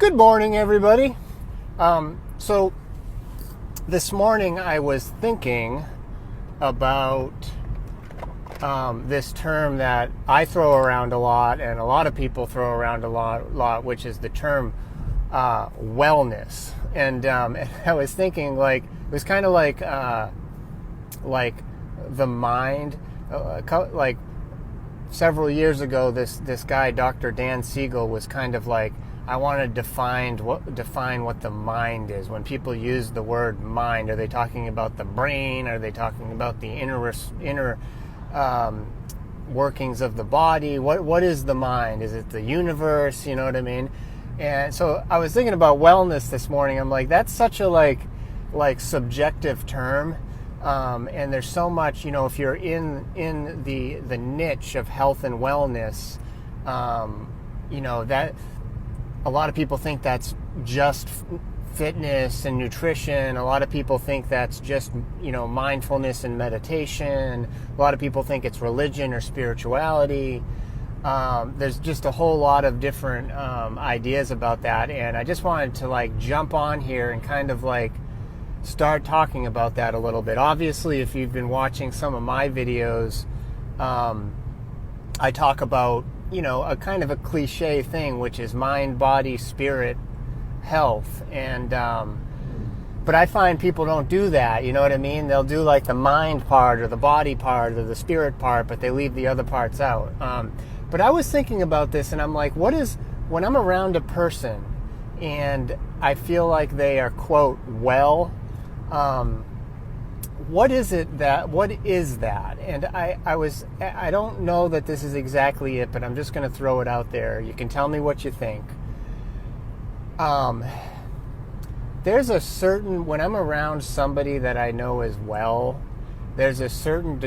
Good morning, everybody. So this morning I was thinking about this term that I throw around a lot, and a lot of people throw around a lot, which is the term wellness. And I was thinking, like, it was kind of like the mind. Like several years ago, this guy, Dr. Dan Siegel, was kind of like, I want to define what the mind is. When people use the word mind, are they talking about the brain? Are they talking about the inner workings of the body? What is the mind? Is it the universe? You know what I mean? And so I was thinking about wellness this morning. I'm like, that's such a like subjective term. And there's so much, if you're in the niche of health and wellness, that a lot of people think that's just fitness and nutrition. A lot of people think that's just, mindfulness and meditation. A lot of people think it's religion or spirituality. There's just a whole lot of different ideas about that. And I just wanted to jump on here and kind of start talking about that a little bit. Obviously, if you've been watching some of my videos, I talk about, a kind of a cliche thing, which is mind, body, spirit, health. And, but I find people don't do that, you know what I mean? They'll do the mind part or the body part or the spirit part, but they leave the other parts out. But I was thinking about this, and I'm like, when I'm around a person and I feel like they are, quote, well, what is that? And I don't know that this is exactly it, but I'm just going to throw it out there. You can tell me what you think. There's when I'm around somebody that I know is well, there's a certain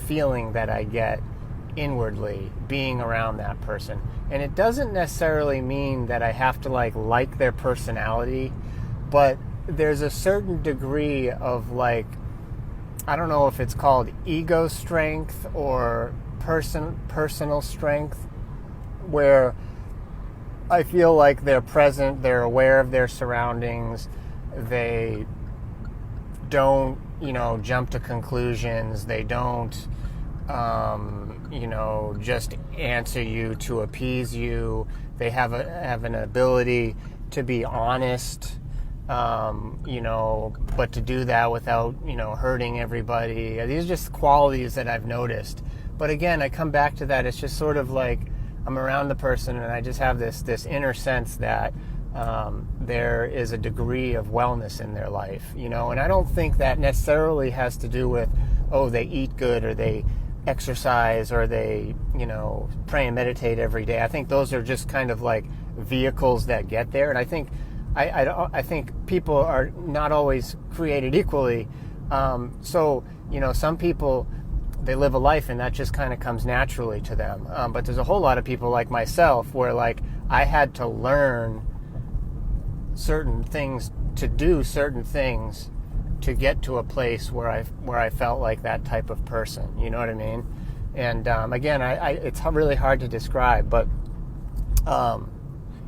feeling that I get inwardly being around that person. And it doesn't necessarily mean that I have to like their personality, but there's a certain degree of I don't know if it's called ego strength or personal strength, where I feel like they're present, they're aware of their surroundings, they don't, jump to conclusions, they don't, just answer you to appease you. They have an ability to be honest, but to do that without, hurting everybody. These are just qualities that I've noticed. But again, I come back to that. It's just sort of like I'm around the person and I just have this inner sense that there is a degree of wellness in their life, and I don't think that necessarily has to do with, they eat good or they exercise or they, pray and meditate every day. I think those are just kind of vehicles that get there. And I think I think people are not always created equally. So, some people, they live a life and that just kind of comes naturally to them. But there's a whole lot of people like myself where I had to learn certain things, to do certain things to get to a place where I felt like that type of person. You know what I mean? And again, it's really hard to describe, but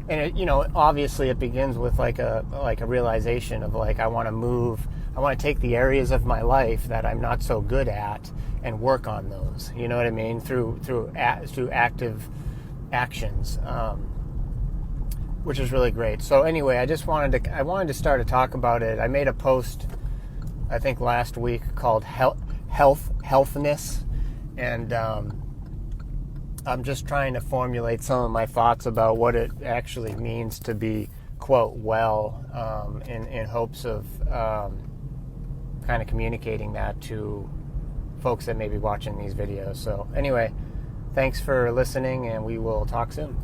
and it, obviously it begins with a realization of I want to take the areas of my life that I'm not so good at and work on those. You know what I mean? Through active actions, which is really great. So anyway, I wanted to start to talk about it. I made a post, I think last week, called healthness, and I'm just trying to formulate some of my thoughts about what it actually means to be, quote, well, in hopes of kind of communicating that to folks that may be watching these videos. So anyway, thanks for listening, and we will talk soon.